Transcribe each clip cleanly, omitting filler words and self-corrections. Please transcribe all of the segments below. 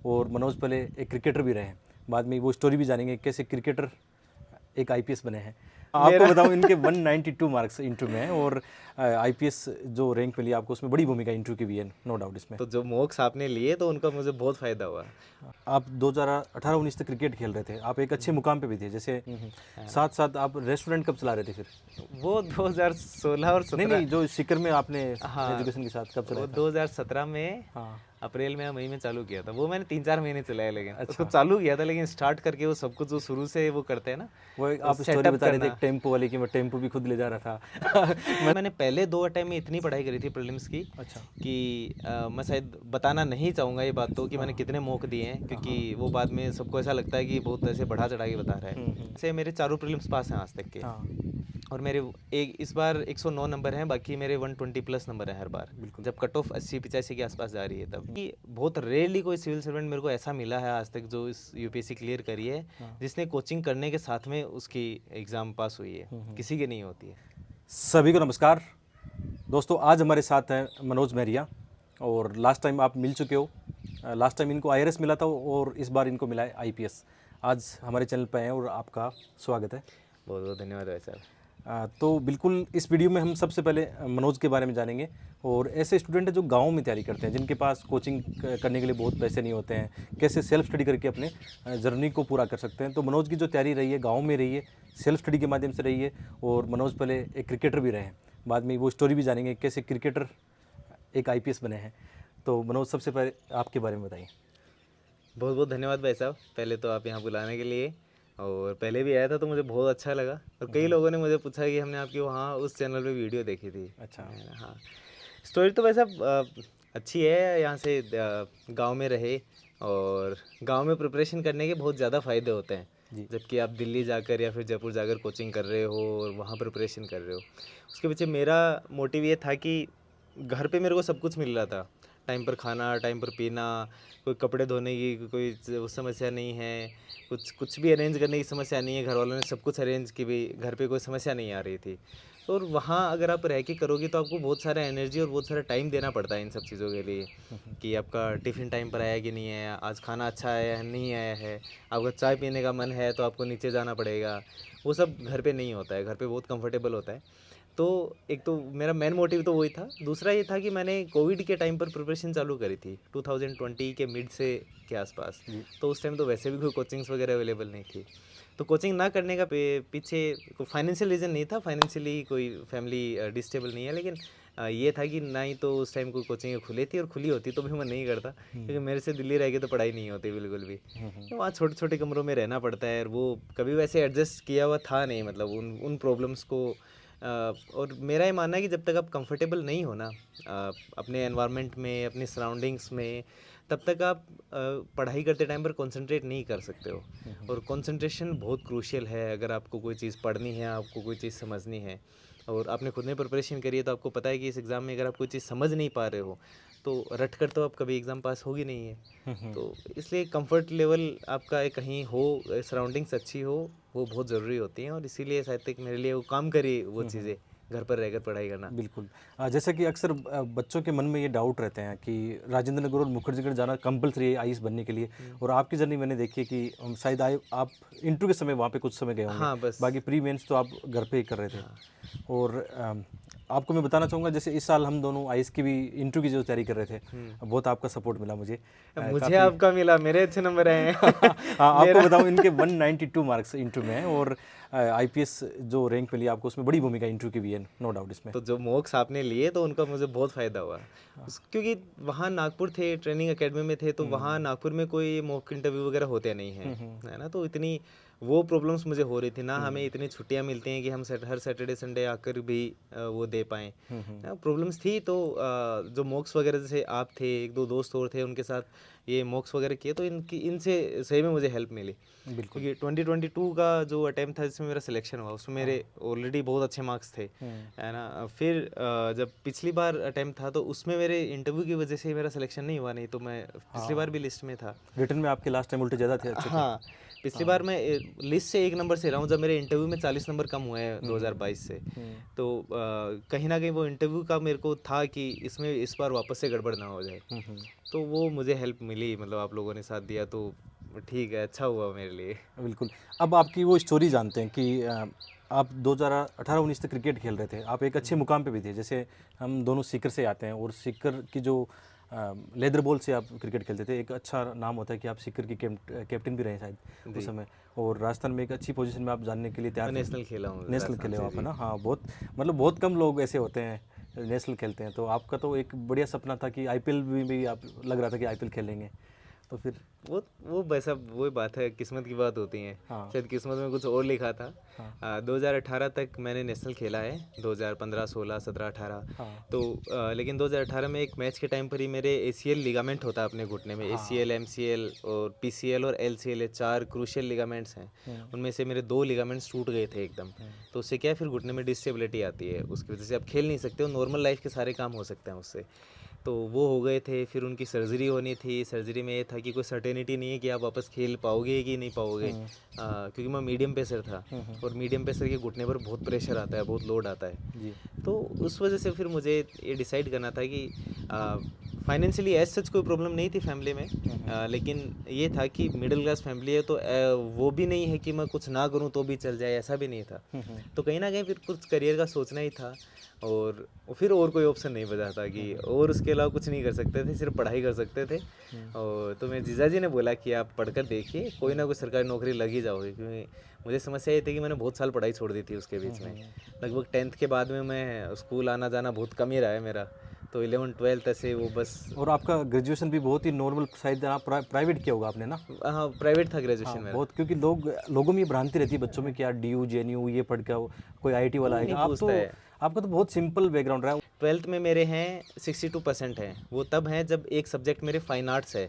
और मनोज पहले एक क्रिकेटर भी रहे हैं, बाद में वो स्टोरी भी जानेंगे कैसे क्रिकेटर एक आईपीएस बने हैं। आपको बताऊं इनके 192 मार्क्स इंटरव्यू में हैं और आईपीएस जो रैंक मिली आपको उसमें बड़ी भूमिका इंटरव्यू की भी है, नो डाउट इसमें। तो जो मोक्स आपने लिए तो उनका मुझे बहुत फ़ायदा हुआ। आप 2018-19 तक क्रिकेट खेल रहे थे, आप एक अच्छे मुकाम पे भी थे, जैसे साथ साथ आप रेस्टोरेंट कब चला रहे थे फिर? वो 2016 और नहीं 17। नहीं, जो सीकर में आपने हाँ, एजुकेशन के साथ कब वो चलाया था? 2017 में हाँ, अप्रैल में या मई में चालू किया था। वो मैंने 3-4 महीने चलाया, लेकिन उसको अच्छा। चालू किया था, लेकिन स्टार्ट करके वो सब कुछ जो शुरू से वो करते हैं ना, वो एक तो आप स्टोरी सेटअप बता रहे थे एक करना। टेम्पो वाली कि मैं टेम्पो भी खुद ले जा रहा था। मैंने पहले 2 अटेम्प्ट में इतनी पढ़ाई करी थी प्रीलिम्स की अच्छा। कि मैं शायद बताना नहीं चाहूँगा ये बात तो कि मैंने हाँ कितने मौके दिए हैं, क्योंकि हाँ। वो बाद में सबको ऐसा लगता है कि बहुत ऐसे बढ़ा चढ़ा के बता रहा है। हम्म। ऐसे मेरे चारों प्रीलिम्स पास हैं आज तक के, हाँ और मेरे एक इस बार 109 नंबर हैं, बाकी मेरे 120 प्लस नंबर हैं हर बार। बिल्कुल। जब कट ऑफ 80-85 के आसपास जा रही है तब कि बहुत रेयरली कोई सिविल सर्वेंट मेरे को ऐसा मिला है आज तक जो इस यूपीएससी क्लियर करी है, हाँ। जिसने कोचिंग करने के साथ में उसकी एग्ज़ाम पास हुई है। किसी की नहीं होती है। सभी को नमस्कार दोस्तों, आज हमारे साथ हैं मनोज मेहरिया और लास्ट टाइम आप मिल चुके हो। लास्ट टाइम इनको आईआरएस मिला था और इस बार इनको मिला है आईपीएस। आज हमारे चैनल पर हैं और आपका स्वागत है। बहुत बहुत धन्यवाद भाई साहब। तो बिल्कुल इस वीडियो में हम सबसे पहले मनोज के बारे में जानेंगे और ऐसे स्टूडेंट हैं जो गांव में तैयारी करते हैं, जिनके पास कोचिंग करने के लिए बहुत पैसे नहीं होते हैं, कैसे सेल्फ स्टडी करके अपने जर्नी को पूरा कर सकते हैं। तो मनोज की जो तैयारी रही है गांव में रही है, सेल्फ स्टडी के माध्यम से रही है और मनोज पहले एक क्रिकेटर भी रहे हैं, बाद में वो स्टोरी भी जानेंगे कैसे क्रिकेटर एक आईपीएस बने हैं। तो मनोज सबसे पहले आपके बारे में बताइए। बहुत बहुत धन्यवाद भाई साहब, पहले तो आप यहाँ बुलाने के लिए। और पहले भी आया था तो मुझे बहुत अच्छा लगा, और कई लोगों ने मुझे पूछा कि हमने आपकी वहाँ उस चैनल पे वीडियो देखी थी। अच्छा। हाँ, स्टोरी तो भाई साहब अच्छी है। यहाँ से गांव में रहे, और गांव में प्रिपरेशन करने के बहुत ज़्यादा फ़ायदे होते हैं, जी। जबकि आप दिल्ली जाकर या फिर जयपुर जाकर कोचिंग कर रहे हो और वहाँ प्रिपरेशन कर रहे हो। उसके पीछे मेरा मोटिव ये था कि घर पे मेरे को सब कुछ मिल रहा था, टाइम पर खाना, टाइम पर पीना, कोई कपड़े धोने की कोई वो समस्या नहीं है, कुछ भी अरेंज करने की समस्या नहीं है। घर वालों ने सब कुछ अरेंज की भी, घर पे कोई समस्या नहीं आ रही थी। और वहाँ अगर आप रह के करोगे तो आपको बहुत सारा एनर्जी और बहुत सारा टाइम देना पड़ता है इन सब चीज़ों के लिए, कि आपका टिफ़िन टाइम पर आया कि नहीं आया, आज खाना अच्छा आया है नहीं आया है, आपका चाय पीने का मन है तो आपको नीचे जाना पड़ेगा। वो सब घर पे नहीं होता है, घर पे बहुत कंफर्टेबल होता है। तो एक तो मेरा मेन मोटिव तो वही था। दूसरा ये था कि मैंने कोविड के टाइम पर प्रिपरेशन चालू करी थी 2020 के मिड से के आसपास। जी। तो उस टाइम तो वैसे भी कोई कोचिंग्स वगैरह अवेलेबल नहीं थी, तो कोचिंग ना करने का पीछे कोई फाइनेंशियल रीज़न नहीं था। फाइनेंशियली कोई फैमिली डिस्टेबल नहीं है, लेकिन ये था कि ना ही तो उस टाइम कोई कोचिंग खुली थी, और खुली होती तो भी मैं नहीं करता, क्योंकि मेरे से दिल्ली रह के तो पढ़ाई नहीं होती बिल्कुल भी। तो वहाँ छोटे छोटे कमरों में रहना पड़ता है, और वो कभी वैसे एडजस्ट किया हुआ था नहीं, मतलब उन प्रॉब्लम्स को। और मेरा ये मानना है कि जब तक आप कंफर्टेबल नहीं हो ना अपने एनवायरनमेंट में, अपनी सराउंडिंग्स में, तब तक आप पढ़ाई करते टाइम पर कंसंट्रेट नहीं कर सकते हो। और कंसंट्रेशन बहुत क्रूशियल है। अगर आपको कोई चीज़ पढ़नी है, आपको कोई चीज़ समझनी है, और आपने खुद ने प्रिपरेशन करी है, तो आपको पता है कि इस एग्ज़ाम में अगर आप कोई चीज़ समझ नहीं पा रहे हो तो रट कर तो आप कभी एग्ज़ाम पास होगी नहीं है। तो इसलिए कंफर्ट लेवल आपका एक कहीं हो, सराउंडिंग्स अच्छी हो, वो बहुत ज़रूरी होती हैं। और इसीलिए शायद तक मेरे लिए वो काम करी वो चीज़ें, घर पर रहकर पढ़ाई करना। बिल्कुल। जैसा कि अक्सर बच्चों के मन में ये डाउट रहते हैं कि राजेंद्र नगर और मुखर्जीगढ़ जाना कंपलसरी है आईएएस बनने के लिए, और आपकी जर्नी मैंने देखी है कि शायद आप इंटरव्यू के समय वहाँ पे कुछ समय गए होंगे, हाँ, बस। बाकी प्री मेंस तो आप घर पे ही कर रहे थे। हाँ। और आपको मैं बताना चाहूँगा, जैसे इस साल हम दोनों आईएएस की भी इंटरव्यू की जो तैयारी कर रहे थे, बहुत आपका सपोर्ट मिला मुझे। मुझे काफ़ी आपका मिला, मेरे अच्छे नंबर आए हैं। हाँ, आपको मेरा बताऊँ इनके 192 मार्क्स इंटरव्यू में हैं और आईपीएस जो रैंक मिली आपको उसमें बड़ी भूमिका इंटरव्यू की भी है, नो डाउट इसमें। तो जो मॉक्स आपने लिए तो उनका मुझे बहुत फ़ायदा हुआ। क्योंकि वहाँ नागपुर थे, ट्रेनिंग एकेडमी में थे, तो वहाँ नागपुर में कोई मॉक इंटरव्यू वगैरह होते नहीं हैं, है ना। तो इतनी वो प्रॉब्लम्स मुझे हो रही थी ना, हमें इतनी छुट्टियाँ मिलती हैं कि हम हर सैटरडे संडे आकर भी वो दे पाएँ। प्रॉब्लम्स थी। तो जो मॉक्स वगैरह, जैसे आप थे, एक दो दोस्त और थे, उनके साथ ये मॉक्स वगैरह किए, तो इनसे सही में मुझे हेल्प मिली। बिल्कुल। क्योंकि 2022 का जो अटैम्प्ट था जिसमें मेरा सिलेक्शन हुआ, उसमें मेरे ऑलरेडी बहुत अच्छे मार्क्स थे, है ना। फिर जब पिछली बार अटैम्प्ट था तो उसमें मेरे इंटरव्यू की वजह से मेरा सिलेक्शन नहीं हुआ, नहीं तो मैं पिछली बार भी लिस्ट में था। रिटर्न में आपके लास्ट टाइम उल्टे ज़्यादा थे, अच्छे थे। हाँ, पिछली बार मैं लिस्ट से 1 नंबर से रहा हूँ, जब मेरे इंटरव्यू में 40 नंबर कम हुए हैं 2022 से। तो कहीं ना कहीं वो इंटरव्यू का मेरे को था कि इसमें इस बार वापस से गड़बड़ ना हो जाए। तो वो मुझे हेल्प मिली, मतलब आप लोगों ने साथ दिया तो ठीक है, अच्छा हुआ मेरे लिए। बिल्कुल। अब आपकी वो स्टोरी जानते हैं कि आप 2018-19 तक क्रिकेट खेल रहे थे। आप एक अच्छे मुकाम पे भी थे। जैसे हम दोनों सीकर से आते हैं और सीकर की जो लेदर बॉल से आप क्रिकेट खेलते थे। एक अच्छा नाम होता है कि आप सीकर की कैप्टन भी रहे शायद उस जी, समय। और राजस्थान में एक अच्छी पोजीशन में आप जानने के लिए तैयार मैं थे। नेशनल खेला हूँ नेशनल राजस्थान खेले हो से। आप, है जी, ना? हाँ, बहुत मतलब बहुत कम लोग ऐसे होते हैं नेशनल खेलते हैं। तो आपका तो एक बढ़िया सपना था कि आईपीएल में भी आप लग रहा था कि आईपीएल खेलेंगे। तो फिर वो वैसा वही बात है, किस्मत की बात होती है। हाँ, शायद किस्मत में कुछ और लिखा था। हाँ, 2018 तक मैंने नेशनल खेला है, 2015, 16, 17, 18। हाँ, तो लेकिन 2018 में एक मैच के टाइम पर ही मेरे एसीएल लिगामेंट होता है अपने घुटने में। हाँ। एसीएल, एमसीएल और पीसीएल और एलसीएल, ये 4 क्रूशियल लिगामेंट्स हैं। हुँ, उनमें से मेरे 2 लिगामेंट्स टूट गए थे एकदम। तो उससे क्या है, फिर घुटने में डिसेबिलिटी आती है, उसकी वजह से आप खेल नहीं सकते हो, नॉर्मल लाइफ के सारे काम हो सकते हैं उससे। तो वो हो गए थे, फिर उनकी सर्जरी होनी थी। सर्जरी में ये था कि कोई सर्टेनिटी नहीं है कि आप वापस खेल पाओगे कि नहीं पाओगे। हुँ, क्योंकि मैं मीडियम पेसर था, हुँ, हुँ। और मीडियम पेसर के घुटने पर बहुत प्रेशर आता है, बहुत लोड आता है। जी। तो उस वजह से फिर मुझे ये डिसाइड करना था कि फाइनेंशियली एज सच कोई प्रॉब्लम नहीं थी फैमिली में। लेकिन ये था कि मिडिल क्लास फैमिली है, तो वो भी नहीं है कि मैं कुछ ना करूँ तो भी चल जाए, ऐसा भी नहीं था। हुँ, हुँ, तो कहीं ना कहीं फिर कुछ करियर का सोचना ही था। और फिर और कोई ऑप्शन नहीं बचा था कि और उसके अलावा कुछ नहीं कर सकते थे, सिर्फ पढ़ाई कर सकते थे। और तो मेरे जीजा जी ने बोला कि आप पढ़कर देखिए, कोई ना कोई सरकारी नौकरी लग ही जाओगे। क्योंकि मुझे समस्या ये थी कि मैंने बहुत साल पढ़ाई छोड़ दी थी उसके बीच में। लगभग 10th के बाद में मैं स्कूल आना जाना बहुत कम ही रहा है मेरा। तो 11th-12th ऐसे वो बस। और आपका ग्रेजुएशन भी बहुत ही नॉर्मल शायद आप प्राइवेट किया होगा आपने ना? हाँ, प्राइवेट था हाँ, ग्रेजुएशन मेरा। बहुत क्योंकि लोगों में ये भ्रांति रहती है बच्चों में कि यार डीयू, जेएनयू ये पढ़ के कोई आईआईटी वाला कोई आएगा। नहीं पूछता है। आपका तो बहुत सिंपल बैकग्राउंड रहा है। 12th में मेरे हैं 62% हैं। वो तब हैं जब एक सब्जेक्ट मेरे फाइन आर्ट्स है।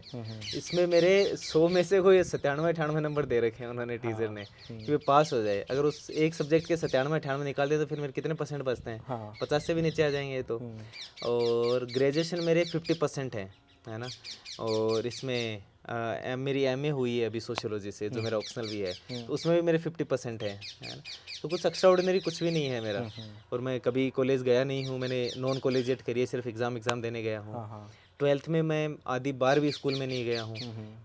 इसमें मेरे 100 में से कोई 97-98 नंबर दे रखे हैं उन्होंने, टीचर ने, कि वे पास हो जाए। अगर उस एक सब्जेक्ट के 97-98 निकाल दे तो फिर मेरे कितने परसेंट बचते हैं? हाँ। 50 से भी नीचे आ जाएंगे तो। और ग्रेजुएशन मेरे 50% है ना। और इसमें मेरी एमए हुई है अभी सोशियोलॉजी से, जो मेरा ऑप्शनल भी है। तो उसमें भी मेरे 50% है ना। तो कुछ एक्स्ट्रा ऑर्डिनरी कुछ भी नहीं है मेरा। और मैं कभी कॉलेज गया नहीं हूँ, मैंने नॉन कॉलेजिएट करी है, सिर्फ एग्ज़ाम देने गया हूँ। हाँ, हाँ। 12th में मैं आधी बार भी स्कूल में नहीं गया हूँ।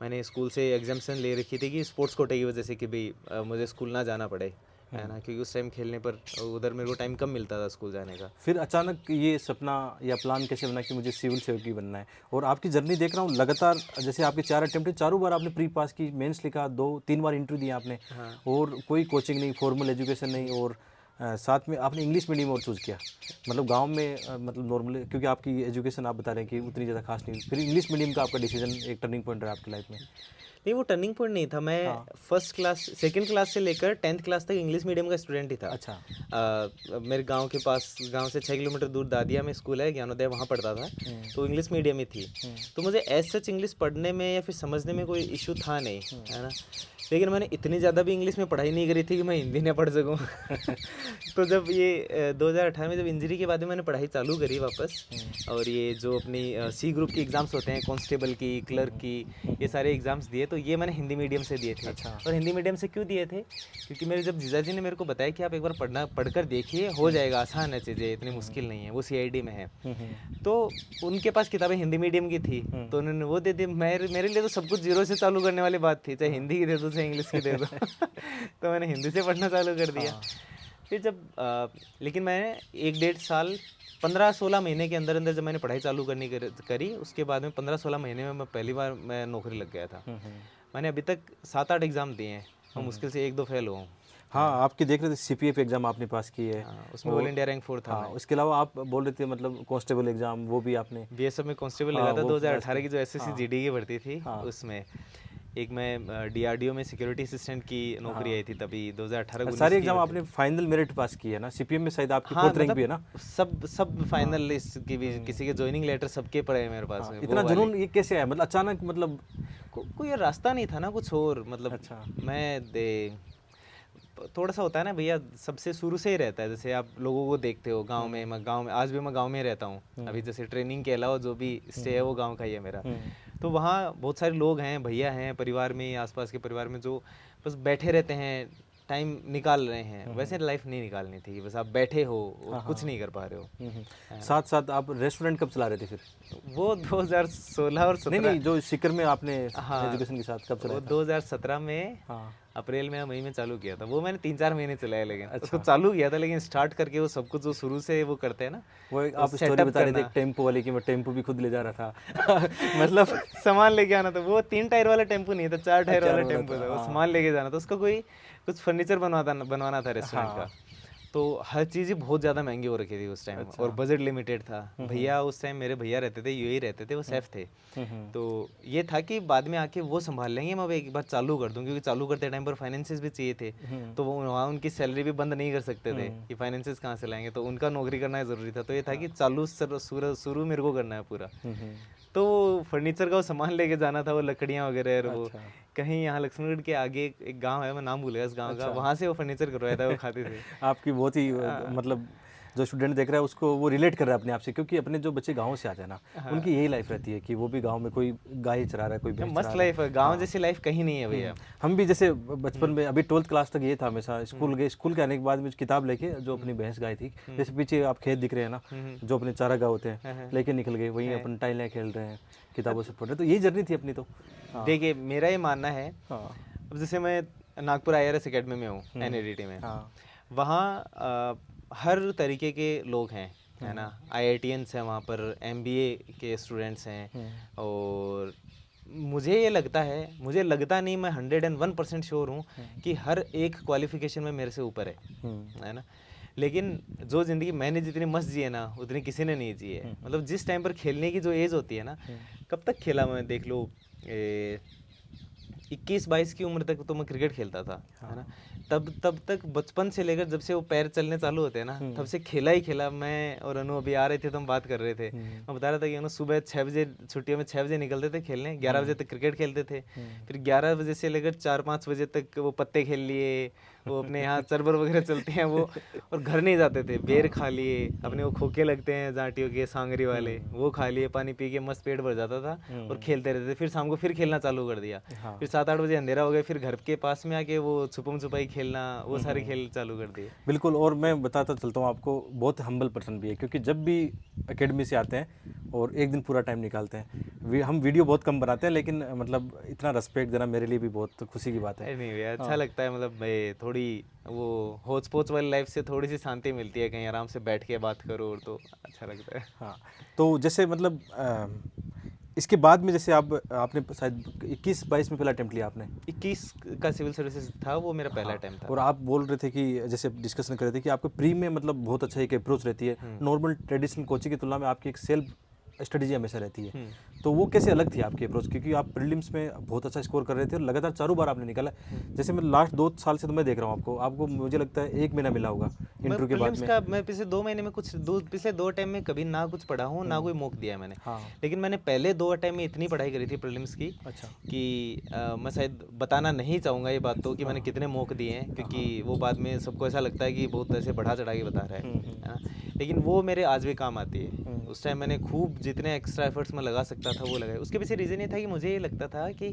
मैंने स्कूल से एग्जामेशन ले रखी थी कि स्पोर्ट्स कोटे की वजह से, कि भाई मुझे स्कूल ना जाना पड़े, है ना। क्योंकि उस टाइम खेलने पर उधर मेरे को टाइम कम मिलता था स्कूल जाने का। फिर अचानक ये सपना या प्लान कैसे बना कि मुझे सिविल सेवक ही बनना है? और आपकी जर्नी देख रहा हूँ लगातार, जैसे आपके 4 अटेम्प्ट, चारों बार आपने प्री पास की, मेंस लिखा, 2-3 बार इंटरव्यू दिया आपने। हाँ। और कोई कोचिंग नहीं, फॉर्मल एजुकेशन नहीं, और साथ में आपने इंग्लिश मीडियम और चूज़ किया। मतलब गाँव में मतलब नॉर्मली क्योंकि आपकी एजुकेशन आप बता रहे हैं कि उतनी ज़्यादा खास नहीं, फिर इंग्लिश मीडियम का आपका डिसीजन एक टर्निंग पॉइंट रहा आपकी लाइफ में। नहीं, वो टर्निंग पॉइंट नहीं था। मैं हाँ। फर्स्ट क्लास, सेकंड क्लास से लेकर 10th क्लास तक इंग्लिश मीडियम का स्टूडेंट ही था। अच्छा। मेरे गांव के पास, गांव से 6 किलोमीटर दूर दादिया में स्कूल है, ज्ञानोदय, वहाँ पढ़ता था। तो इंग्लिश मीडियम ही थी। तो मुझे एज सच इंग्लिश पढ़ने में या फिर समझने में कोई इशू था नहीं, है ना। लेकिन मैंने इतनी ज़्यादा भी इंग्लिश में पढ़ाई नहीं करी थी कि मैं हिंदी ना पढ़ सकूँ। तो जब ये 2018 में जब इंजरी के बाद में मैंने पढ़ाई चालू करी वापस, और ये जो अपनी सी ग्रुप की एग्ज़ाम्स होते हैं, कांस्टेबल की, क्लर्क की, ये सारे एग्ज़ाम्स दिए, तो ये मैंने हिंदी मीडियम से दिए थे। अच्छा। और हिंदी मीडियम से क्यों दिए थे? क्योंकि मेरे जब जीजा जी ने मेरे को बताया कि आप एक बार पढ़कर देखिए, हो जाएगा, आसान है चीज़ें, इतनी मुश्किल नहीं है, वो सीआईडी में है। तो उनके पास किताबें हिंदी मीडियम की थी, तो उन्होंने वो दे दी। मेरे लिए तो सब कुछ जीरो से चालू करने वाली बात थी, चाहे हिंदी की दे दो चाहे इंग्लिश की दे दो। तो मैंने हिंदी से पढ़ना चालू कर दिया। फिर जब लेकिन मैंने 1-1.5 साल, 15-16 महीने के अंदर अंदर जब मैंने पढ़ाई चालू करी, उसके बाद में 15-16 महीने में मैं पहली बार मैं नौकरी लग गया था। मैंने अभी तक 7-8 एग्ज़ाम दिए हैं, और मुश्किल से 1-2 फेल हुआ हूँ। हाँ, आपकी देख रहे थे सीपीएफ एग्ज़ाम आपने पास की है। हाँ, उसमें ऑल इंडिया रैंक 4 था हाँ, मैं। उसके अलावा आप बोल रहे थे मतलब कांस्टेबल एग्ज़ाम वो भी आपने। बीएसएफ में कांस्टेबल हाँ, लगा था वो 2018 की, जो एसएससी हाँ, जीडी की भर्ती थी। हाँ, उसमें एक मैं डीआरडीओ में सिक्योरिटी असिस्टेंट की नौकरी आई थी तभी 2018-19 सारे की एग्ज़ाम भर्ती। आपने फाइनल मेरिट पास की है ना? सीपीएम में शायद आपकी हाँ, 4th रैंक भी है ना? सब फाइनल लिस्ट की भी, किसी के ज्वाइनिंग लेटर सबके पड़े हैं मेरे पास हाँ, में, इतना वो वाले। जुनून ये कैसे आया? मतलब अचानक मतलब कोई रास्ता नहीं था ना कुछ और, मतलब अच्छा। मैं दे थोड़ा सा होता है ना भैया, सबसे शुरू से ही रहता है। जैसे आप लोगों को देखते हो गांव में, मैं गांव में आज भी मैं गांव में रहता हूँ। अभी जैसे ट्रेनिंग के अलावा जो भी स्टे है वो गांव का ही है मेरा। तो वहाँ बहुत सारे लोग हैं, भैया हैं परिवार में, आसपास के परिवार में, जो बस बैठे रहते हैं, टाइम निकाल रहे हैं, वैसे लाइफ नहीं निकालनी थी, बस आप बैठे हो और कुछ नहीं कर पा रहे हो। साथ साथ आप रेस्टोरेंट कब चला रहे थे फिर? वो 2016 और 17, नहीं जो सीकर में आपने हाँ, एजुकेशन के साथ कब वो चलाया था? 2017 में हाँ अप्रैल में या मई में चालू किया था। वो मैंने 3-4 महीने चलाया, लेकिन अच्छा। उसको चालू किया था, लेकिन स्टार्ट करके वो सब कुछ जो शुरू से वो करते हैं ना, वो एक वो आप स्टोरी सेटअप बता रहे थे करना, एक टेम्पो वाली की, मैं टेम्पो भी खुद ले जा रहा था मतलब सामान लेके आना था। वो 3 टायर वाला टेम्पो नहीं था, 4 टायर वाला वाला टेम्पो था, था। वो हाँ। सामान लेके जाना था, उसका कोई कुछ फर्नीचर बनवाना था रेस्टोरेंट का। तो हर चीज़ ही बहुत ज़्यादा महंगी हो रखी थी उस टाइम, और बजट लिमिटेड था। भैया उस टाइम मेरे भैया रहते थे, यूएई रहते थे, वो सेफ थे। तो ये था कि बाद में आके वो संभाल लेंगे, मैं अब एक बार चालू कर दूं, क्योंकि चालू करते टाइम पर फाइनेंसेस भी चाहिए थे। तो वो वहाँ उनकी सैलरी भी बंद नहीं कर सकते थे कि फाइनेंसेस कहाँ से लाएंगे, तो उनका नौकरी करना ज़रूरी था। तो ये था कि चालू शुरू मेरे को करना है पूरा। तो वो फर्नीचर का वो सामान लेके जाना था, वो लकड़ियाँ वगैरह, और वो कहीं यहाँ लक्ष्मणगढ़ के आगे एक गांव है, मैं नाम भूल गया इस गांव का, वहाँ से वो फर्नीचर करवाया था, वो खाते थे। आपकी बहुत ही मतलब जो स्टूडेंट देख रहा है उसको वो रिलेट कर रहा है अपने आप से, क्योंकि अपने जो बच्चे गांव से आते हैं ना, उनकी यही लाइफ रहती है कि वो भी गांव में कोई गाय चरा रहा है, कोई भैंस चरा मस्त रहा है। लाइफ है, गांव जैसी लाइफ कहीं नहीं है भैया। हम भी जैसे बचपन में अभी 12th क्लास तक ये था, हमेशा स्कूल गए, स्कूल के आने के बाद में किताब लेके जो अपनी भैंस गाय थी, जैसे पीछे आप खेत दिख रहे हैं ना, जो अपने चारागाह होते हैं, लेके निकल गए, वहीं अपन टाइलें खेल रहे हैं, किताबों से पढ़ रहे हैं। तो यही जर्नी थी अपनी। तो देखिए मेरा ये मानना है, हाँ अब जैसे मैं नागपुर IRS एकेडमी में हूँ, NADT में, हाँ वहाँ हर तरीके के लोग हैं, है ना। IITians हैं वहाँ पर, MBA के स्टूडेंट्स हैं, और मुझे ये लगता है, मुझे लगता नहीं, मैं 101% श्योर हूँ कि हर एक क्वालिफिकेशन में मेरे से ऊपर है ना। लेकिन जो ज़िंदगी मैंने जितनी मस्त जी है ना, उतनी किसी ने नहीं जी है। मतलब जिस टाइम पर खेलने की जो एज होती है ना, कब तक खेला मैं, देख लो 21-22 की उम्र तक तो मैं क्रिकेट खेलता था, है ना। तब तक बचपन से लेकर जब से वो पैर चलने चालू होते हैं ना, तब से खेला ही खेला। मैं और अनु अभी आ रहे थे तो हम बात कर रहे थे, मैं बता रहा था कि अनु सुबह 6 बजे, छुट्टियों में 6 बजे निकलते थे खेलने, 11 बजे तक क्रिकेट खेलते थे, फिर 11 बजे से लेकर 4-5 बजे तक वो पत्ते खेल लिए, वो अपने यहाँ चरबर वगैरह चलते हैं वो, और घर नहीं जाते थे, बेर खा लिए, अपने वो खोखे लगते हैं जाटियों के सांगरी वाले, वो खा लिए, पानी पी के मस्त पेट भर जाता था, और खेलते रहते थे। फिर शाम को फिर खेलना चालू कर दिया, फिर 7-8 बजे अंधेरा हो गया, फिर घर के पास में आके वो छुपम छुपाई खेलना, वो सारे खेल चालू कर दिए। बिल्कुल। और मैं बताता चलता हूँ आपको, बहुत हम्बल पर्सन भी है, क्योंकि जब भी एकेडमी से आते हैं और एक दिन पूरा टाइम निकालते हैं, हम वीडियो बहुत कम बनाते हैं, लेकिन मतलब इतना रिस्पेक्ट देना मेरे लिए भी बहुत खुशी की बात है। नहीं भैया, अच्छा लगता है, मतलब भाई थोड़ी वो होच पोच वाली लाइफ से थोड़ी सी शांति मिलती है, कहीं आराम से बैठ के बात करो, और तो अच्छा लगता है। हाँ, तो जैसे मतलब इसके बाद में जैसे आपने शायद 21-22 में पहला अटेम्प्ट लिया आपने? 21 का सिविल सर्विसेज था, वो मेरा पहला टाइम था। और आप बोल रहे थे कि जैसे डिस्कशन कर रहे थे कि आपको प्री में मतलब बहुत अच्छा एक अप्रोच रहती है, नॉर्मल ट्रेडिशनल कोचिंग की तुलना में आपकी एक सेल्फ स्ट्रेटेजी हमेशा रहती है। तो वो कैसे अलग थी आपकी अप्रोच, क्योंकि आप प्रीलिम्स में बहुत अच्छा स्कोर कर रहे थे और लगातार 4 बार आपने निकाला। जैसे मैं लास्ट 2 साल से तो मैं देख रहा हूँ आपको मुझे लगता है 1 महीना मिला होगा इंटरव्यू के बाद में। मैं पिछले 2 महीने में पिछले 2 टाइम में कभी ना कुछ पढ़ा हूँ, ना कोई मॉक दिया है मैंने। हाँ। लेकिन मैंने पहले 2 टाइम में इतनी पढ़ाई करी थी प्रीलिम्स की, अच्छा। कि मैं शायद बताना नहीं चाहूँगा ये बात तो, कि मैंने कितने मॉक दिए हैं, क्योंकि वो बाद में सबको ऐसा लगता है कि बहुत ऐसे बढ़ा चढ़ा के बता रहा है ना। लेकिन वो मेरे आज भी काम आती है। उस टाइम मैंने खूब जितने एक्स्ट्रा एफर्ट्स में लगा सकता था वो लगाए। उसके पीछे रीज़न ये था कि मुझे ये लगता था कि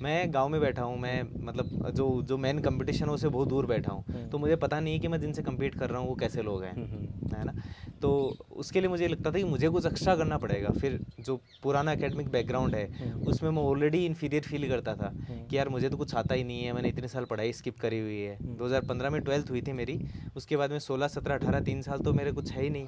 मैं गांव में बैठा हूँ, मैं मतलब जो मेन कंपटीशन है उससे बहुत दूर बैठा हूँ, तो मुझे पता नहीं कि मैं जिनसे compete कर रहा हूँ वो कैसे लोग हैं, है ना। तो उसके लिए मुझे लगता था कि मुझे कुछ एक्स्ट्रा करना पड़ेगा। फिर जो पुराना एकेडमिक बैकग्राउंड है उसमें मैं ऑलरेडी इन्फीरियर फील करता था कि यार मुझे तो कुछ आता ही नहीं है, मैंने इतने साल पढ़ाई स्किप करी हुई है। 2015 में 12th हुई थी मेरी, उसके बाद में 16, 17, 18 3 साल तो मेरे कुछ है ही नहीं,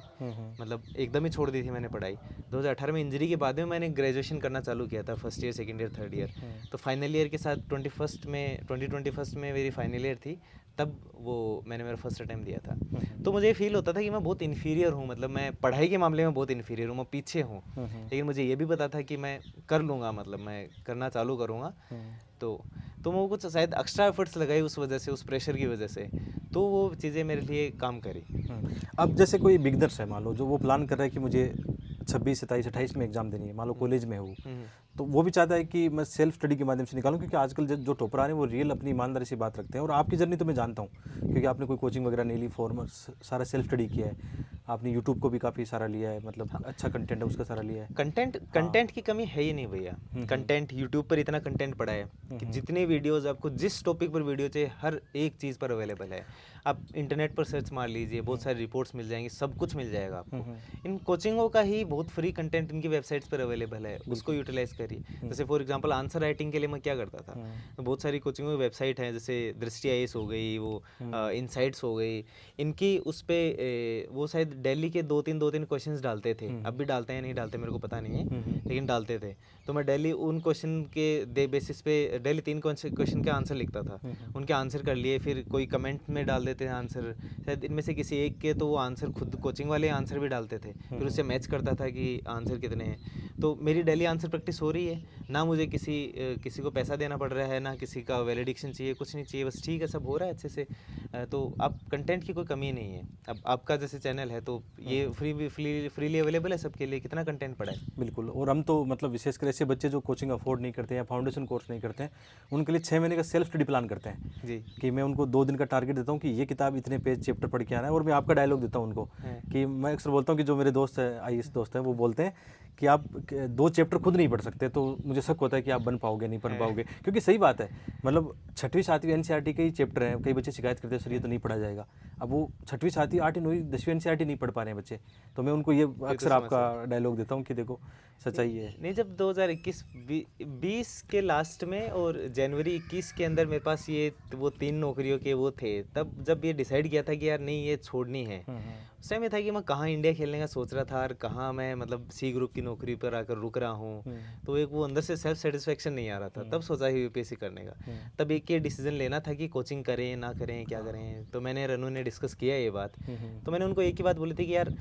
मतलब एकदम ही छोड़ दी थी मैंने पढ़ाई। 2018 में इंजरी के बाद में मैंने ग्रेजुएशन करना चालू किया था, first year, second year, third year. तो फाइनल ईयर के साथ 2021 में मेरी फाइनल ईयर थी, तब वो मैंने मेरा फर्स्ट अटैम्प्ट दिया था। तो मुझे फील होता था कि मैं बहुत इन्फीरियर हूँ, मतलब मैं पढ़ाई के मामले में बहुत इन्फीरियर हूँ, मैं पीछे हूँ। लेकिन मुझे ये भी पता था कि मैं कर लूँगा, मतलब मैं करना चालू करूँगा। तो मैं कुछ शायद एक्स्ट्रा एफर्ट्स लगाई उस वजह से, उस प्रेशर की वजह से, तो वो चीज़ें मेरे लिए काम करी। अब जैसे कोई बिगनर्स है, मान लो जो वो प्लान कर रहा है कि मुझे 26, 27, 28 में एग्ज़ाम देनी है, मान लो कॉलेज में हो, तो वो भी चाहता है कि मैं सेल्फ स्टडी के माध्यम से निकालूं, क्योंकि आजकल जो टॉपर आ रहे हैं वो रियल अपनी ईमानदारी से बात रखते हैं। और आपकी जर्नी तो मैं जानता हूँ, क्योंकि आपने कोई कोचिंग वगैरह नहीं ली, फॉर्मल सारा सेल्फ स्टडी किया है आपने, यूट्यूब को भी काफ़ी सारा लिया है, मतलब अच्छा कंटेंट है उसका सारा लिया है। कंटेंट की कमी है ही नहीं भैया। कंटेंट यूट्यूब पर इतना कंटेंट पड़ा है कि जितने वीडियोस आपको जिस टॉपिक पर वीडियो चाहिए हर एक चीज़ पर अवेलेबल है। आप इंटरनेट पर सर्च मार लीजिए, बहुत सारी रिपोर्ट्स मिल जाएंगी, सब कुछ मिल जाएगा आपको। इन कोचिंगों का ही बहुत फ्री कंटेंट इनकी वेबसाइट्स पर अवेलेबल है, उसको यूटिलाइज करिए। जैसे फॉर एग्जांपल आंसर राइटिंग के लिए मैं क्या करता था, तो बहुत सारी कोचिंगों की वेबसाइट है, जैसे दृष्टि आईएएस हो गई, वो इनसाइट्स हो गई, इनकी उस पर वो शायद दिल्ली के दो तीन क्वेश्चंस डालते थे, अब भी डालते हैं नहीं डालते मेरे को पता नहीं है, लेकिन डालते थे। तो मैं डेली उन क्वेश्चन के बेसिस पे डेली 3 क्वेश्चन के आंसर लिखता था, उनके आंसर कर लिए, फिर कोई कमेंट में डाल देते थे आंसर, शायद इनमें से किसी एक के, तो वो आंसर खुद कोचिंग वाले आंसर भी डालते थे, फिर उससे मैच करता था कि आंसर कितने हैं। तो मेरी डेली आंसर प्रैक्टिस हो रही है, ना मुझे किसी को पैसा देना पड़ रहा है, ना किसी का वैलिडिक्शन चाहिए, कुछ नहीं चाहिए, बस ठीक है सब हो रहा है अच्छे से। तो आप कंटेंट की कोई कमी नहीं है। अब आपका जैसे चैनल है तो ये फ्रीली अवेलेबल है सबके लिए, कितना कंटेंट पड़ा है। बिल्कुल। और हम तो मतलब विशेषकर ऐसे बच्चे जो कोचिंग अफोर्ड नहीं करते या फाउंडेशन कोर्स नहीं करते हैं, उनके लिए 6 महीने का सेल्फ स्टडी प्लान करते हैं जी कि मैं उनको 2 दिन का टारगेट देता हूँ कि ये किताब इतने पेज चैप्टर पढ़ के आना है। और मैं आपका डायलॉग देता हूँ उनको कि मैं अक्सर बोलता हूँ कि जो मेरे दोस्त है आईएएस दोस्त हैं वो बोलते हैं कि आप 2 चैप्टर खुद नहीं पढ़ सकते, तो मुझे शक होता है कि आप बन पाओगे नहीं बन पाओगे, क्योंकि सही बात है। मतलब 6वीं 7वीं एनसीईआरटी के ही चैप्टर हैं, कई बच्चे शिकायत करते हैं सर ये तो नहीं पढ़ा जाएगा। अब वो 6वीं 7वीं 8वीं 9वीं 10वीं एनसीईआरटी नहीं पढ़ पा रहे हैं बच्चे, तो मैं उनको ये अक्सर आपका डायलॉग देता हूँ कि देखो सच्चाई है। नहीं, जब 2021-20 के लास्ट में और जनवरी 21 के अंदर मेरे पास ये वो 3 नौकरियों के वो थे, तब जब ये डिसाइड किया था कि यार नहीं ये छोड़नी है, उस टाइम ये था कि मैं कहाँ इंडिया खेलने का सोच रहा था और कहाँ मैं मतलब सी ग्रुप की नौकरी पर आकर रुक रहा हूँ, तो एक वो अंदर से सेल्फ सेटिस्फेक्शन नहीं आ रहा था। तब सोचा ही यूपीएससी करने का, तब एक ये डिसीजन लेना था कि कोचिंग करें ना करें क्या करें। तो मैंने रनू ने डिस्कस किया ये बात, तो मैंने उनको एक ही बात बोली थी कि यार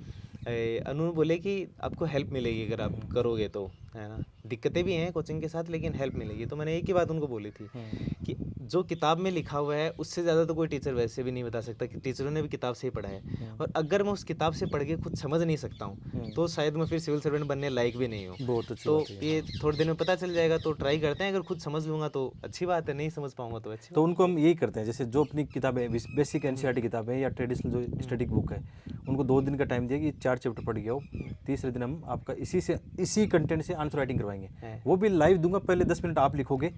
अनु बोले कि आपको हेल्प मिलेगी अगर आप करोगे तो, है ना, दिक्कतें भी हैं कोचिंग के साथ लेकिन हेल्प मिलेगी। तो मैंने एक ही बात उनको बोली थी कि जो किताब में लिखा हुआ है उससे ज़्यादा तो कोई टीचर वैसे भी नहीं बता सकता, कि टीचरों ने भी किताब से ही पढ़ा है, और अगर मैं उस किताब से पढ़ के खुद समझ नहीं सकता हूँ तो शायद मैं फिर सिविल सर्वेंट बनने लायक भी नहीं हूँ। बहुत अच्छी तो बात है। ये थोड़े दिन में पता चल जाएगा, तो ट्राई करते हैं, अगर खुद समझ लूँगा तो अच्छी बात है, नहीं समझ पाऊँगा तो अच्छी तो बात उनको हम यही करते हैं, जैसे जो अपनी किताबें बेसिक एनसीईआरटी किताबें या ट्रेडिशनल जो स्टडी बुक है, उनको 2 दिन का टाइम दिया कि 4 चैप्टर पढ़ के आओ, तीसरे दिन हम आपका इसी कंटेंट से आंसर राइटिंग करवाएंगे। है। वो भी लाइव दूंगा, पहले 10 मिनट आप लिखोगे,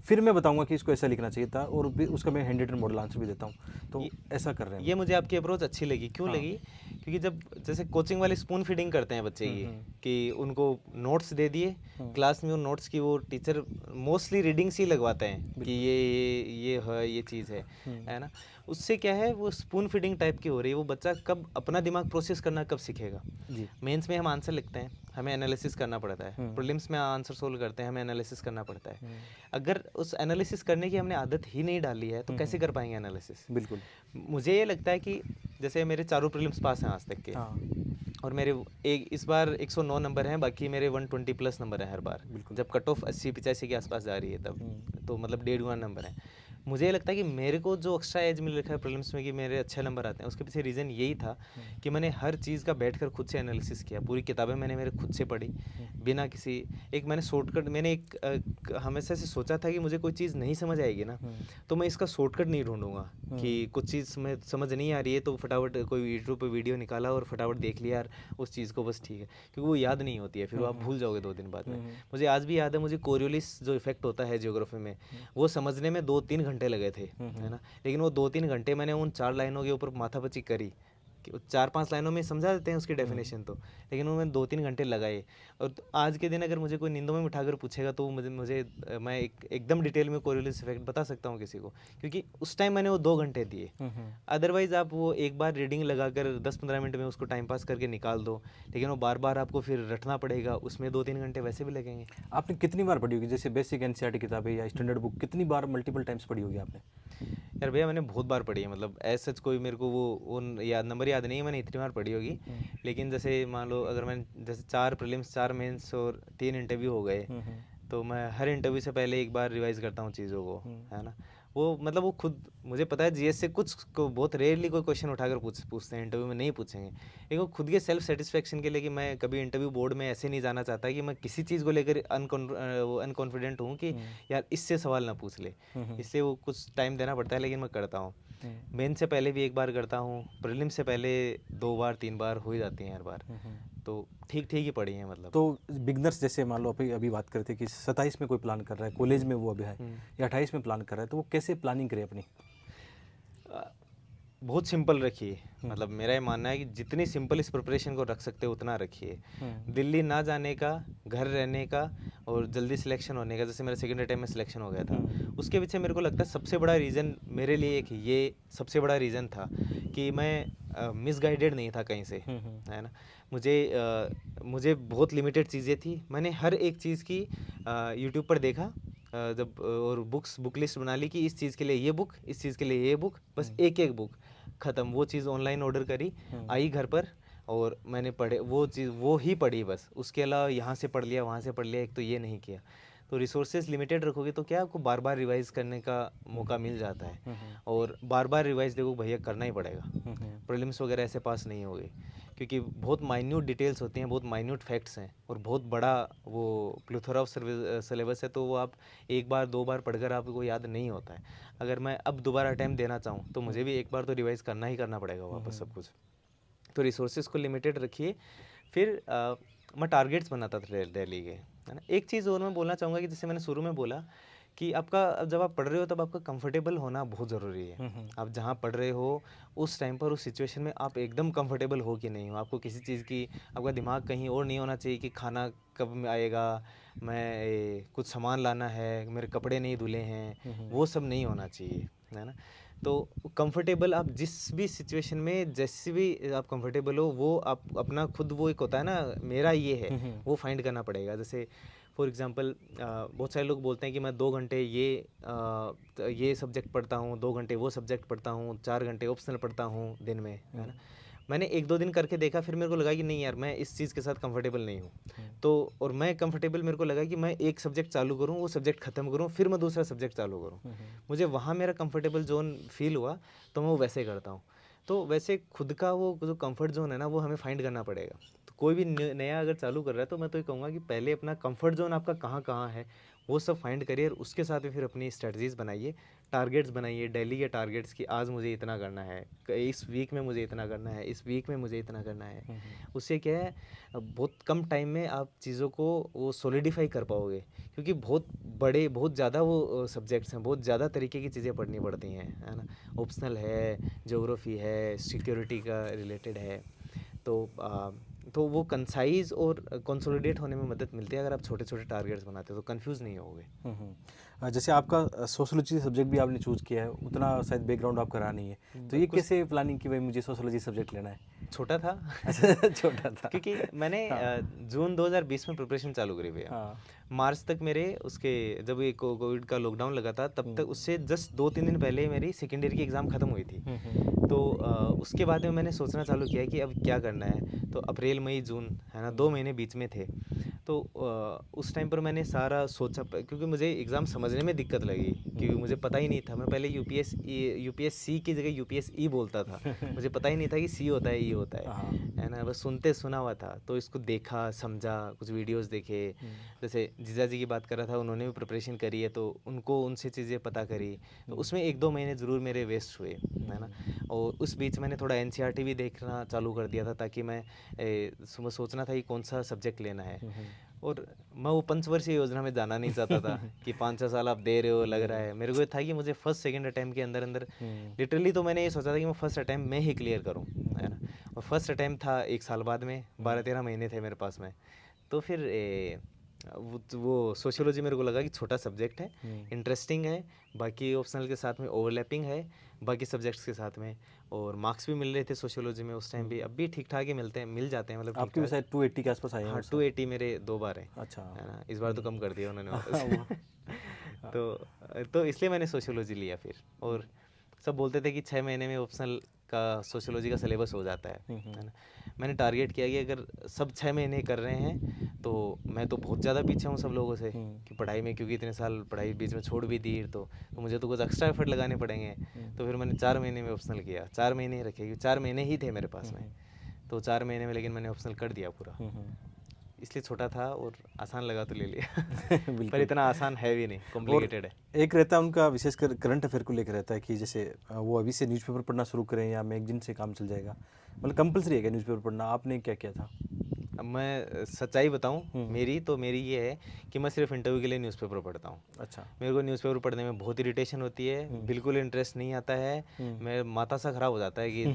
फिर मैं बताऊंगा कि इसको ऐसा लिखना चाहिए था, और उसका मैं हैंड रिटन मॉडल आंसर भी देता हूँ। तो ये- ऐसा कर रहे हैं ये मुझे आपकी अप्रोच अच्छी लगी। क्यों हाँ। लगी? क्योंकि जब जैसे कोचिंग वाले स्पून फीडिंग करते हैं बच्चे की, कि उनको नोट्स दे दिए क्लास में, उन नोट्स की वो टीचर मोस्टली रीडिंग्स ही लगवाते हैं कि ये है, ये चीज़ है ना। उससे क्या है, वो स्पून फीडिंग टाइप की हो रही है। वो बच्चा कब अपना दिमाग प्रोसेस करना कब सीखेगा? जी। मेंस में हम आंसर लिखते हैं, हमें एनालिसिस करना पड़ता है, प्रीलिम्स में आंसर सोल्व करते हैं, हमें एनालिसिस करना पड़ता है। अगर उस एनालिसिस करने की हमने आदत ही नहीं डाली है तो कैसे कर पाएंगे एनालिसिस? बिल्कुल। मुझे ये लगता है कि जैसे मेरे चारों प्रीलिम्स पास हैं आज तक के, हाँ। और मेरे एक इस बार 109 नंबर हैं, बाकी मेरे 120 प्लस नंबर हैं हर बार। बिल्कुल। जब कट ऑफ 80-85 के आसपास जा रही है तब, तो मतलब 1.5 गुना नंबर है। मुझे ये लगता है कि मेरे को जो एक्स्ट्रा एज मिल रखा है प्रीलिम्स में कि मेरे अच्छे नंबर आते हैं, उसके पीछे रीज़न यही था कि मैंने हर चीज़ का बैठकर खुद से एनालिसिस किया। पूरी किताबें मैंने मेरे खुद से पढ़ी, बिना किसी एक मैंने शॉर्टकट, मैंने हमेशा से सोचा था कि मुझे कोई चीज़ नहीं समझ आएगी ना, तो मैं इसका शॉर्टकट नहीं ढूंढूंगा कि कुछ चीज़ में समझ नहीं आ रही है तो फटाफट कोई यूट्यूब पे वीडियो निकाला और फटाफट देख लिया यार उस चीज़ को, बस ठीक है, क्योंकि वो याद नहीं होती है, फिर वो आप भूल जाओगे 2 दिन बाद में। मुझे आज भी याद है, मुझे कोरियोलिस जो इफेक्ट होता है ज्योग्राफी में, वो समझने में 2-3 घंटे लगे थे, है ना, लेकिन वो 2-3 घंटे मैंने उन 4 लाइनों के ऊपर माथापच्ची करी कि 4-5 लाइनों में समझा देते हैं उसकी डेफिनेशन तो, लेकिन वो मैंने 2-3 घंटे लगाए। और आज के दिन अगर मुझे कोई नींदों में उठाकर पूछेगा तो मैं एकदम डिटेल में कोरियोलिस इफेक्ट बता सकता हूँ किसी को, क्योंकि उस टाइम मैंने वो 2 घंटे दिए। अदरवाइज़ आप वो एक बार रीडिंग लगाकर 10-15 मिनट में उसको टाइम पास करके निकाल दो, लेकिन वो बार बार आपको फिर रटना पड़ेगा, उसमें 2-3 घंटे वैसे भी लगेंगे। आपने कितनी बार पढ़ी होगी, जैसे बेसिक एनसीईआरटी किताबें या स्टैंडर्ड बुक, कितनी बार मल्टीपल टाइम्स पढ़ी होगी आपने? यार भैया मैंने बहुत बार पढ़ी है, मतलब ऐसा कोई मेरे को वो याद नंबर याद नहीं है मैंने इतनी बार पढ़ी होगी, लेकिन जैसे मान लो अगर मैंने जैसे 4 प्रीलिम्स 4 मेंस और 3 इंटरव्यू हो गए, तो मैं हर इंटरव्यू से पहले एक बार रिवाइज करता हूँ चीज़ों को, है ना। वो मतलब वो खुद, मुझे पता है जीएस से कुछ को बहुत रेयरली कोई क्वेश्चन उठाकर पूछते हैं, इंटरव्यू में नहीं पूछेंगे, लेकिन वो खुद के सेल्फ सेटिस्फेक्शन के लिए कि मैं कभी इंटरव्यू बोर्ड में ऐसे नहीं जाना चाहता कि मैं किसी चीज़ को लेकर अनकॉन्फिडेंट हूँ कि यार इससे सवाल ना पूछ ले, इसलिए वो कुछ टाइम देना पड़ता है, लेकिन मैं करता हूँ। मेन से पहले भी एक बार करता हूँ, प्रीलिम से पहले 2 बार 3 बार हो ही जाती हैं हर बार, तो ठीक ठीक ही पड़ी हैं मतलब। तो बिगनर्स जैसे मान लो अभी अभी बात करते कि 27 में कोई प्लान कर रहा है, कॉलेज में वो अभी है, या 28 में प्लान कर रहा है, तो वो कैसे प्लानिंग करे अपनी? बहुत सिंपल रखिए, मतलब मेरा ये मानना है कि जितनी सिंपल इस प्रिपरेशन को रख सकते हो उतना रखिए। दिल्ली ना जाने का, घर रहने का और जल्दी सिलेक्शन होने का, जैसे मेरा सेकेंड अटेम्प्ट में सिलेक्शन हो गया था, उसके पीछे मेरे को लगता है सबसे बड़ा रीज़न मेरे लिए एक ये सबसे बड़ा रीज़न था कि मैं मिसगाइडेड नहीं था कहीं से, है ना। मुझे बहुत लिमिटेड चीज़ें थी, मैंने हर एक चीज़ की यूट्यूब पर देखा, जब और बुक लिस्ट बना ली कि इस चीज़ के लिए ये बुक, इस चीज़ के लिए ये बुक, बस एक एक बुक ख़त्म। वो चीज़ ऑनलाइन ऑर्डर करी, आई घर पर और मैंने पढ़े वो चीज़, वो ही पढ़ी बस, उसके अलावा यहाँ से पढ़ लिया वहाँ से पढ़ लिया, एक तो ये नहीं किया। तो रिसोर्सेज लिमिटेड रखोगे तो क्या आपको बार बार रिवाइज़ करने का मौका मिल जाता है, और बार बार रिवाइज़ देखो भैया करना ही पड़ेगा, प्रीलिम्स वगैरह ऐसे पास नहीं होगे, क्योंकि बहुत माइन्यूट डिटेल्स होती हैं, बहुत माइन्यूट फैक्ट्स हैं, और बहुत बड़ा वो प्लूथरा ऑफ सिलेबस है, तो वो आप एक बार 2 बार पढ़कर आपको याद नहीं होता है। अगर मैं अब दोबारा अटैम्प्ट देना चाहूँ तो मुझे भी एक बार तो रिवाइज़ करना ही करना पड़ेगा वापस सब कुछ। तो रिसोर्सेज को लिमिटेड रखिए। फिर मैं टारगेट्स बनाता था डेली के, है ना। एक चीज़ और मैं बोलना चाहूँगा कि जैसे मैंने शुरू में बोला कि आपका अब जब आप पढ़ रहे हो तब आपका कंफर्टेबल होना बहुत ज़रूरी है। आप जहाँ पढ़ रहे हो उस टाइम पर उस सिचुएशन में आप एकदम कंफर्टेबल हो कि नहीं हो, आपको किसी चीज़ की, आपका दिमाग कहीं और नहीं होना चाहिए कि खाना कब में आएगा, कुछ सामान लाना है, मेरे कपड़े नहीं धुले हैं, वो सब नहीं होना चाहिए, है ना। तो कंफर्टेबल आप जिस भी सिचुएशन में जैसे भी आप कंफर्टेबल हो, वो आप अपना खुद, वो एक होता है ना मेरा ये है, वो फाइंड करना पड़ेगा। जैसे फॉर एग्जांपल बहुत सारे लोग बोलते हैं कि मैं 2 घंटे ये सब्जेक्ट पढ़ता हूँ, 2 घंटे वो सब्जेक्ट पढ़ता हूँ, 4 घंटे ऑप्शनल पढ़ता हूँ दिन में, है ना। मैंने 1-2 दिन करके देखा, फिर मेरे को लगा कि नहीं यार मैं इस चीज़ के साथ कंफर्टेबल नहीं हूँ। तो और मैं कंफर्टेबल, मेरे को लगा कि मैं एक सब्जेक्ट चालू करूँ, वो सब्जेक्ट ख़त्म करूँ, फिर मैं दूसरा सब्जेक्ट चालू करूँ। मुझे वहाँ मेरा कंफर्टेबल जोन फील हुआ, तो मैं वो वैसे करता हूँ। तो वैसे खुद का वो जो कंफर्ट जोन है ना, वो हमें फाइंड करना पड़ेगा। तो कोई भी नया अगर चालू कर रहा है तो मैं तो ये कहूँगा कि पहले अपना कंफर्ट जोन आपका कहाँ कहाँ है वो सब फाइंड करिए, और उसके साथ में फिर अपनी स्ट्रेटजीज़ बनाइए, टारगेट्स बनाइए, डेली के टारगेट्स कि आज मुझे इतना करना है, इस वीक में मुझे इतना करना है, इस वीक में मुझे इतना करना है। उससे क्या है, बहुत कम टाइम में आप चीज़ों को वो सॉलिडिफाई कर पाओगे, क्योंकि बहुत ज़्यादा वो सब्जेक्ट्स हैं, बहुत ज़्यादा तरीके की चीज़ें पढ़नी पड़ती हैं, है ना। ऑप्शनल है, ज्योग्राफी है, सिक्योरिटी का रिलेटेड है, तो वो कंसाइज और कंसोलिडेट होने में मदद मिलती है अगर आप छोटे छोटे टारगेट्स बनाते हो, तो कंफ्यूज नहीं होगे। जैसे आपका सोशोलॉजी सब्जेक्ट भी आपने चूज़ किया है, उतना शायद बैकग्राउंड आपका रहा नहीं है, तो ये कैसे प्लानिंग की भाई मुझे सोशोलॉजी सब्जेक्ट लेना है? छोटा था अच्छा छोटा था। क्योंकि मैंने जून 2020 में प्रिपरेशन चालू करी भैया। मार्च तक मेरे उसके, जब ये कोविड का लॉकडाउन लगा था तब तक, उससे जस्ट 2-3 दिन पहले मेरी सेकेंड ईयर की एग्ज़ाम ख़त्म हुई थी। तो उसके बाद में मैंने सोचना चालू किया कि अब क्या करना है। तो अप्रैल मई जून, है ना, 2 महीने बीच में थे। तो उस टाइम पर मैंने सारा सोचा, क्योंकि मुझे एग्ज़ाम समझने में दिक्कत लगी, क्योंकि मुझे पता ही नहीं था। मैं पहले यूपीएससी की जगह यूपीएसई बोलता था, मुझे पता ही नहीं था कि सी होता है, ई होता है ना। बस सुना हुआ था। तो इसको देखा, समझा, कुछ वीडियोस देखे। जैसे जीजा जी की बात कर रहा था, उन्होंने भी प्रिपरेशन करी है, तो उनसे चीज़ें पता करी। तो उसमें 1-2 महीने ज़रूर मेरे वेस्ट हुए, है ना। और उस बीच मैंने थोड़ा एनसीईआरटी भी देखना चालू कर दिया था, ताकि मैं सुबह सोचना था कि कौन सा सब्जेक्ट लेना है। और मैं वो पंचवर्षीय योजना में जाना नहीं चाहता था कि 5-6 साल आप दे रहे हो, लग रहा है। मेरे को ये था कि मुझे फर्स्ट सेकंड अटैम्प्ट के अंदर अंदर, लिटरली तो मैंने ये सोचा था कि मैं फर्स्ट अटैम्प्ट में ही क्लियर करूँ, है ना। और फर्स्ट अटैम्प्ट था 1 साल बाद में, 12-13 महीने थे मेरे पास में। तो फिर वो सोशियोलॉजी मेरे को लगा कि छोटा सब्जेक्ट है, इंटरेस्टिंग है, बाकी ऑप्शनल के साथ में ओवरलैपिंग है बाकी सब्जेक्ट्स के साथ में, और मार्क्स भी मिल रहे थे सोशियोलॉजी में उस टाइम भी। अब भी ठीक ठाक ही मिल जाते हैं, मतलब ठीक आपके भी ठाक। शायद 280 के आसपास आए हैं? हाँ, 280 मेरे 2 बार हैं, अच्छा। है ना। इस बार तो कम कर दिया उन्होंने वापस तो इसलिए मैंने सोशियोलॉजी लिया फिर। और सब बोलते थे कि 6 महीने में ऑप्शनल का सोशियोलॉजी का सिलेबस हो जाता है ना। मैंने टारगेट किया कि अगर सब 6 महीने कर रहे हैं तो मैं तो बहुत ज़्यादा पीछे हूँ सब लोगों से कि पढ़ाई में, क्योंकि इतने साल पढ़ाई बीच में छोड़ भी दी तो मुझे तो कुछ एक्स्ट्रा एफर्ट लगाने पड़ेंगे। तो फिर मैंने 4 महीने में ऑप्शनल किया, 4 महीने ही रखे क्योंकि 4 महीने ही थे मेरे पास में, तो 4 महीने में लेकिन मैंने ऑप्शनल कर दिया पूरा। इसलिए छोटा था और आसान लगा तो ले लिया पर बिल्कुल। इतना आसान है भी नहीं, कॉम्प्लिकेटेड है। एक रहता है उनका विशेषकर करंट अफेयर को लेकर रहता है कि जैसे वो अभी से न्यूज़पेपर पढ़ना शुरू करें या मैगजीन से काम चल जाएगा, मतलब कंपलसरी है क्या न्यूज़पेपर पढ़ना? आपने क्या किया था? अब मैं सच्चाई बताऊं, मेरी ये है कि मैं सिर्फ इंटरव्यू के लिए न्यूज़पेपर पढ़ता हूँ। अच्छा। मेरे को न्यूज़पेपर पढ़ने में बहुत इरिटेशन होती है, बिल्कुल इंटरेस्ट नहीं आता है, मेरा माथा सा खराब हो जाता है कि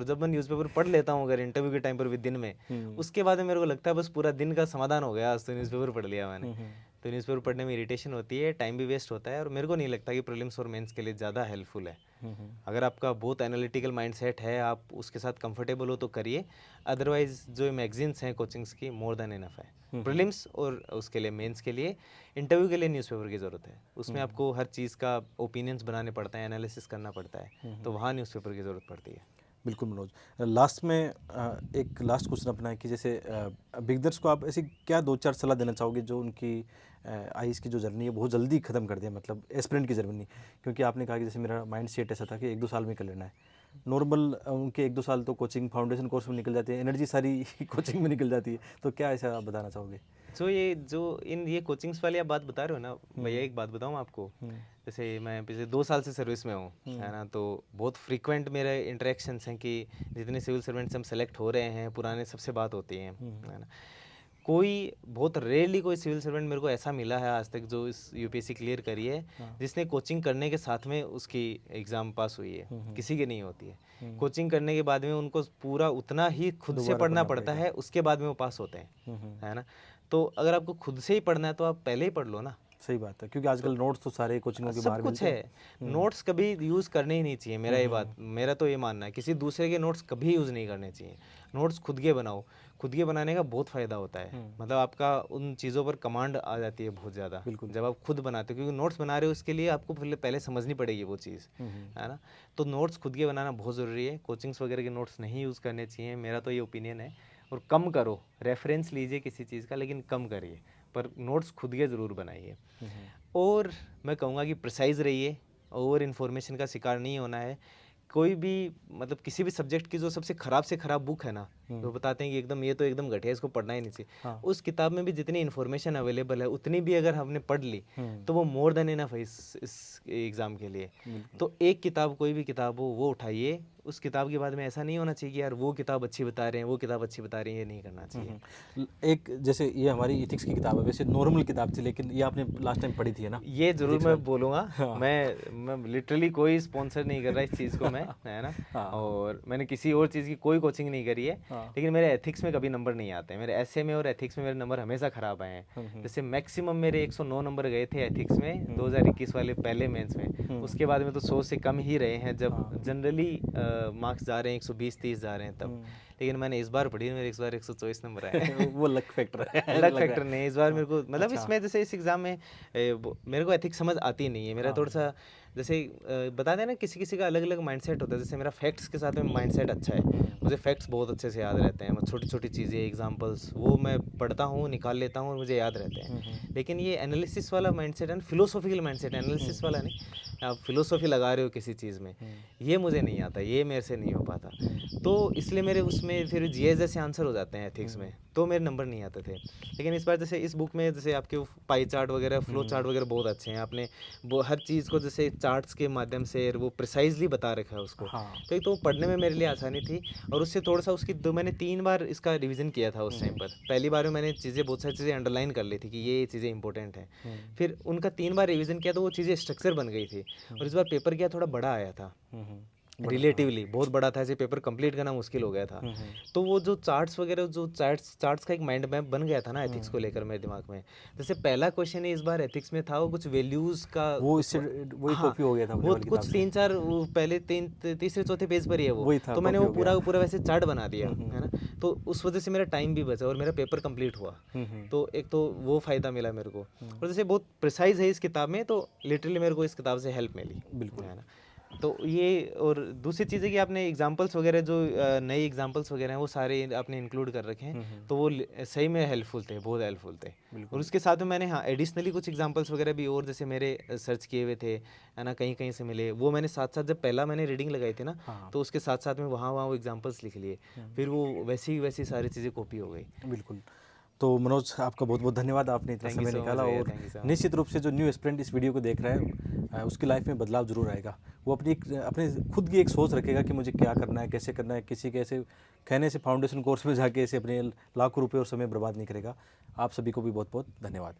जब मैं न्यूज़पेपर पढ़ लेता हूँ अगर इंटरव्यू के टाइम पर भी दिन में, उसके बाद में मेरे को लगता है बस पूरा दिन का समाधान हो गया, आज तो न्यूज़पेपर पढ़ लिया मैंने। तो न्यूज़पेपर पढ़ने में इरिटेशन होती है, टाइम भी वेस्ट होता है और मेरे को नहीं लगता कि प्रीलिम्स और मेंस के लिए ज़्यादा हेल्पफुल है। अगर आपका बहुत एनालिटिकल माइंडसेट है, आप उसके साथ कंफर्टेबल हो तो करिए, अदरवाइज जो मैगजीन्स हैं कोचिंग्स की मोर देन इनफ है। प्रीलिम्स और उसके लिए मेंस के लिए, इंटरव्यू के लिए न्यूज़पेपर की ज़रूरत है, उसमें आपको हर चीज़ का ओपिनियंस बनाने पड़ता है, एनालिसिस करना पड़ता है, तो वहाँ न्यूज़पेपर की ज़रूरत पड़ती है। बिल्कुल मनोज, लास्ट में एक लास्ट क्वेश्चन अपना है कि जैसे बिगनर्स को आप ऐसी क्या 2-4 सलाह देना चाहोगे जो उनकी आईएएस की जो जर्नी है बहुत जल्दी ख़त्म कर दिया, मतलब एस्पिरेंट की जर्नी? क्योंकि आपने कहा कि जैसे मेरा माइंड सेट ऐसा था कि 1-2 साल में कर लेना है। नॉर्मल उनके 1-2 साल तो कोचिंग फाउंडेशन कोर्स में निकल जाते हैं, एनर्जी सारी कोचिंग में निकल जाती है, तो क्या ऐसा आप बताना चाहोगे? ये कोचिंग्स वाली आप बात बता रहे हो ना भैया, एक बात बताऊँ आपको, जैसे मैं पिछले 2 साल से सर्विस में हूँ, है ना, तो बहुत फ्रीक्वेंट मेरे इंटरेक्शंस हैं कि जितने सिविल सर्वेंट्स हम सेलेक्ट हो रहे हैं पुराने सबसे बात होती है ना। कोई बहुत रेयरली कोई सिविल सर्वेंट मेरे को ऐसा मिला है आज तक जो इस यूपीएससी क्लियर करी है जिसने कोचिंग करने के साथ में उसकी एग्ज़ाम पास हुई है, किसी की नहीं होती है। कोचिंग करने के बाद में उनको पूरा उतना ही खुद से पढ़ना पड़ता है, उसके बाद में वो पास होते हैं, है ना। तो अगर आपको खुद से ही पढ़ना है तो आप पहले ही पढ़ लो ना। सही बात है, क्योंकि आजकल नोट्स तो सारे कोचिंगों के बाहर सब कुछ मिलते हैं। है, नोट्स कभी यूज़ करने ही नहीं चाहिए, मेरा तो ये मानना है, किसी दूसरे के नोट्स कभी यूज़ नहीं करने चाहिए। नोट्स खुद के बनाओ, खुद के बनाने का बहुत फ़ायदा होता है, मतलब आपका उन चीज़ों पर कमांड आ जाती है बहुत ज़्यादा जब आप खुद बनाते हो, क्योंकि नोट्स बना रहे हो उसके लिए आपको पहले समझनी पड़ेगी वो चीज़, है ना। तो नोट्स खुद के बनाना बहुत ज़रूरी है, कोचिंग्स वगैरह के नोट्स नहीं यूज़ करने चाहिए, मेरा तो ये ओपिनियन है। और कम करो, रेफरेंस लीजिए किसी चीज़ का लेकिन कम करिए, पर नोट्स खुद के ज़रूर बनाइए। और मैं कहूँगा कि प्रिसाइज रहिए, ओवर इन्फॉर्मेशन का शिकार नहीं होना है। कोई भी मतलब किसी भी सब्जेक्ट की जो सबसे ख़राब से ख़राब बुक है ना, जो बताते हैं कि एकदम ये तो एकदम घटिया, इसको पढ़ना ही नहीं चाहिए, उस किताब में भी जितनी इन्फॉर्मेशन अवेलेबल है उतनी भी अगर हमने पढ़ ली तो वो मोर देन इनफ है इस एग्ज़ाम के लिए। तो एक किताब, कोई भी किताब हो वो उठाइए, उस किताब के बाद में ऐसा नहीं होना चाहिए कि यार वो किताब अच्छी बता रहे हैं, वो किताब अच्छी बता रही है, ये नहीं करना चाहिए। एक जैसे ये हमारी इथिक्स की किताब है, वैसे नॉर्मल किताब थी लेकिन ये आपने लास्ट टाइम पढ़ी थी, है ना? ये जरूर मैं बोलूँगा, मैं लिटरली कोई स्पॉन्सर नहीं कर रहा इस चीज़ को मैं, है ना, और मैंने किसी और चीज़ की कोई कोचिंग नहीं करी है, लेकिन मेरे एथिक्स में कभी नंबर नहीं आते हैं, मेरे एसए में और एथिक्स में मेरे नंबर हमेशा ख़राब आए हैं। जैसे मैक्सिमम मेरे 109 नंबर गए थे एथिक्स में 2021 वाले पहले मेंस में, उसके बाद में तो 100 से कम ही रहे हैं, जब जनरली मार्क्स जा रहे हैं 120-130 जा रहे हैं तब। लेकिन मैंने इस बार पढ़ी, मेरे इस बार 124 नंबर आए वो लक फैक्टर है। लक फैक्टर नहीं, इस बार मेरे को मतलब इसमें जैसे इस एग्ज़ाम में मेरे को एथिक्स समझ आती नहीं है, मेरा थोड़ा सा जैसे बताते हैं ना किसी किसी का अलग अलग माइंडसेट होता है, जैसे मेरा फैक्ट्स के साथ में माइंडसेट अच्छा है, मुझे फैक्ट्स बहुत अच्छे से याद रहते हैं, मैं छोटी छोटी चीज़ें एग्जांपल्स वो मैं पढ़ता हूँ, निकाल लेता हूँ और मुझे याद रहते हैं। लेकिन ये एनालिसिस वाला माइंडसेट है, फिलोसॉफिकल माइंडसेट, एनालिसिस वाला नहीं, आप फिलोसॉफी लगा रहे हो किसी चीज़ में, ये मुझे नहीं आता, ये मेरे से नहीं हो पाता, तो इसलिए मेरे उसमें फिर जीएस जैसे आंसर हो जाते हैं एथिक्स में, तो मेरे नंबर नहीं आते थे। लेकिन इस बार जैसे इस बुक में जैसे आपके पाई चार्ट वगैरह, फ्लो चार्ट वगैरह बहुत अच्छे हैं, आपने वो हर चीज़ को जैसे चार्ट्स के माध्यम से वो प्रिसाइजली बता रखा है उसको, तो एक तो पढ़ने में मेरे लिए आसानी थी, और उससे थोड़ा सा उसकी मैंने 3 बार इसका रिवीजन किया था उस टाइम पर। पहली बार में मैंने चीज़ें बहुत सारी चीज़ें अंडरलाइन कर ली थी कि ये चीज़ें इंपॉर्टेंट हैं, फिर उनका 3 बार रिवीजन किया तो वो चीज़ें स्ट्रक्चर बन गई थी, और इस बार पेपर किया थोड़ा बड़ा आया था, रिलेटिवली बहुत बड़ा था, ऐसे पेपर कंप्लीट करना मुश्किल हो गया था। तो वो जो चार्ट्स वगैरह, जो चार्ट्स का एक माइंड मैप बन गया था ना एथिक्स को लेकर मेरे दिमाग में। जैसे पहला क्वेश्चन है इस बार एथिक्स में था, वो कुछ वैल्यूज़ का, वो इससे वही कॉपी हो गया था वो कुछ 3-4 वो पहले तीसरे चौथे पेज पर ही है वो, तो मैंने वो पूरा पूरा वैसे चार्ट बना दिया, है ना, तो उस वजह से मेरा टाइम भी बचा और मेरा पेपर कंप्लीट हुआ। तो एक तो वो फ़ायदा मिला मेरे को, और जैसे बहुत प्रिसाइज है इस किताब में, तो लिटरली मेरे को इस किताब से हेल्प मिली, बिल्कुल है ना। तो ये और दूसरी चीज़ है कि आपने एग्जांपल्स वगैरह जो नए एग्जांपल्स वगैरह हैं वो सारे आपने इंक्लूड कर रखे हैं, तो वो सही में हेल्पफुल थे, बहुत हेल्पफुल थे। और उसके साथ में मैंने हाँ एडिशनली कुछ एग्जांपल्स वगैरह भी और जैसे मेरे सर्च किए हुए थे, है ना, कहीं कहीं से मिले, वो मैंने साथ साथ जब पहला मैंने रीडिंग लगाई थी ना, हाँ। तो उसके साथ साथ में वहाँ वहाँ वो एग्जांपल्स लिख लिए, फिर वो वैसी सारी चीज़ें कॉपी हो गई। बिल्कुल। तो मनोज, आपका बहुत बहुत धन्यवाद, आपने इतना थैंक यू समय सो मच निकाला। भैया, और थैंक यू सो मच। निश्चित रूप से जो न्यू एस्पिरेंट इस वीडियो को देख रहा है उसकी लाइफ में बदलाव जरूर आएगा। वो अपने खुद की एक सोच रखेगा कि मुझे क्या करना है, कैसे करना है। किसी के ऐसे कहने से फाउंडेशन कोर्स में जाके ऐसे अपने लाखों रुपए और समय बर्बाद नहीं करेगा। आप सभी को भी बहुत बहुत धन्यवाद।